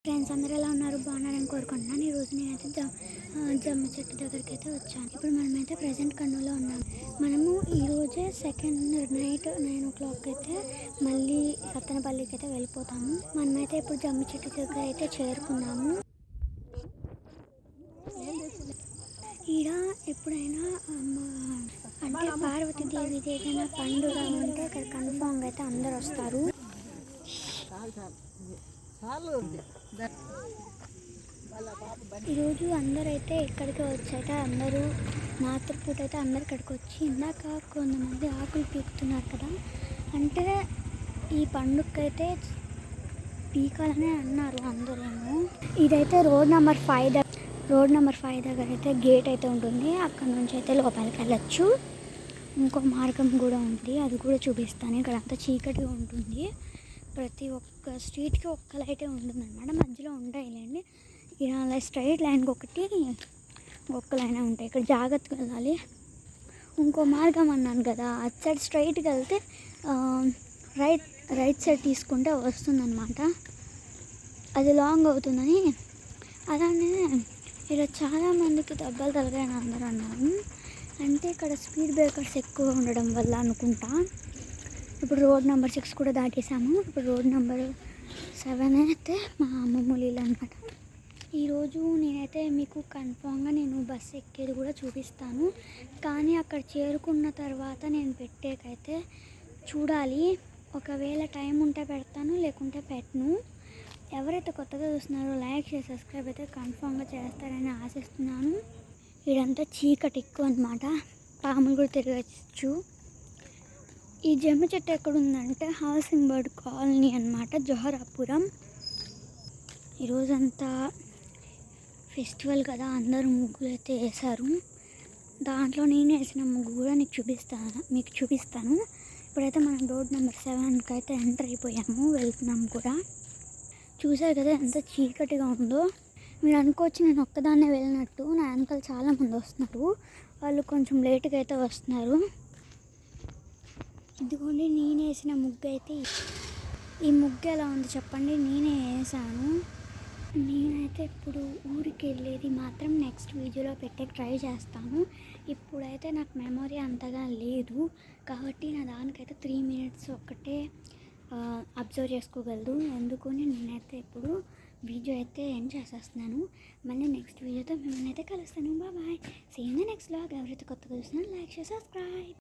Friends అందరూ ఎలా ఉన్నారు? బాగున్నారని కోరుకుంటున్నాను. ఈరోజు నేనైతే జమ్మి చెట్టు దగ్గరికి అయితే వచ్చాను. ఇప్పుడు మనమైతే ప్రజెంట్ కర్నూలులో ఉన్నాము. మనము ఈరోజే సెకండ్ నైట్ 9 o'clock అయితే మళ్ళీ సత్తెనపల్లికి అయితే వెళ్ళిపోతాము. మనమైతే ఇప్పుడు జమ్మి చెట్టు దగ్గర అయితే చేరుకున్నాము. ఈడ ఎప్పుడైనా అంటే పార్వతీదేవిది ఏదైనా పండుగ ఉంటే ఇక్కడ కన్ఫామ్గా అయితే అందరు వస్తారు. ఈరోజు అందరైతే ఇక్కడికి వచ్చాక అందరూ రాత్రిపూట అయితే అందరు ఇక్కడికి వచ్చి ఇందాక కొంతమంది ఆకులు పీకుతున్నారు కదా, అంటే ఈ పండుగకైతే పీకాలనే అన్నారు అందరేమో. ఇదైతే రోడ్ నెంబర్ 5 దగ్గర అయితే గేట్ అయితే ఉంటుంది. అక్కడ నుంచి అయితే లోపలికి వెళ్ళచ్చు. ఇంకో మార్గం కూడా ఉంది, అది కూడా చూపిస్తాను. ఇక్కడ అంతా చీకటిగా ఉంటుంది. ప్రతి ఒక్క స్ట్రీట్కి ఒక్క లైటే ఉంటుంది అన్నమాట. మధ్యలో ఉంటాయిలేండి. ఇలా స్ట్రైట్ లైన్కి ఒక్క లైనే ఉంటాయి. ఇక్కడ జాగ్రత్తగా వెళ్ళాలి. ఇంకో మార్గం అన్నాను కదా, అటు సైడ్ స్ట్రైట్కి వెళ్తే రైట్ సైడ్ తీసుకుంటే వస్తుందన్నమాట. అది లాంగ్ అవుతుందని. అలానే ఇలా చాలామందికి దెబ్బలు తలగాయని అందరూ అన్నారు. అంటే ఇక్కడ స్పీడ్ బ్రేకర్స్ ఎక్కువ ఉండడం వల్ల అనుకుంటా. ఇప్పుడు రోడ్ నెంబర్ 6 కూడా దాటేసాము. ఇప్పుడు రోడ్ నెంబర్ 7 అయితే మా అమ్మమ్మ ఇల్లు అనమాట. ఈరోజు నేనైతే మీకు కన్ఫామ్గా బస్సు ఎక్కేది కూడా చూపిస్తాను. కానీ అక్కడ చేరుకున్న తర్వాత నేను పెట్టేకైతే చూడాలి. ఒకవేళ టైం ఉంటే పెడతాను, లేకుంటే పెట్టను. ఎవరైతే కొత్తగా చూస్తున్నారో లైక్ చేసి సబ్స్క్రైబ్ అయితే కన్ఫామ్గా చేస్తారని ఆశిస్తున్నాను. ఇదంతా చీకటి ఎక్కువ అనమాట. పాములు కూడా తిరగచ్చు. ఈ జమ్మి చెట్టు ఎక్కడుందంటే హౌసింగ్ బోర్డ్ కాలనీ అనమాట, జోహరాపురం. ఈరోజంతా ఫెస్టివల్ కదా, అందరూ ముగ్గులు అయితే వేశారు. దాంట్లో నేను వేసిన ముగ్గు కూడా మీకు చూపిస్తాను. ఇప్పుడైతే మనం రోడ్ నెంబర్ 7కి అయితే ఎంటర్ అయిపోయాము, వెళ్తున్నాము కూడా. చూసారు కదా ఎంత చీకటిగా ఉందో. మీరు అనుకోవచ్చు నేను ఒక్కదాన్నే వెళ్ళినట్టు. నా వెనకాల చాలామంది వస్తున్నారు. వాళ్ళు కొంచెం లేట్గా అయితే వస్తున్నారు. ఇదిగోండి నేను వేసిన ముగ్గు అయితే. ఈ ముగ్గు ఎలా ఉంది చెప్పండి? నేనే వేసాను. నేనైతే ఇప్పుడు ఊరికి వెళ్ళేది మాత్రం నెక్స్ట్ వీడియోలో పెట్టే ట్రై చేస్తాను. ఇప్పుడైతే నాకు మెమొరీ అంతగా లేదు కాబట్టి నా దానికైతే 3 minutes ఒక్కటే అబ్జర్వ్ చేసుకోగలదు. ఎందుకని నేనైతే ఇప్పుడు వీడియో అయితే ఎండ్ చేసేస్తున్నాను. మళ్ళీ నెక్స్ట్ వీడియోతో మిమ్మల్ని అయితే కలుస్తాను. Bye. See you in the next vlog. ఎవరైతే కొత్తగా చూసినా లైక్ చేసి సబ్స్క్రైబ్.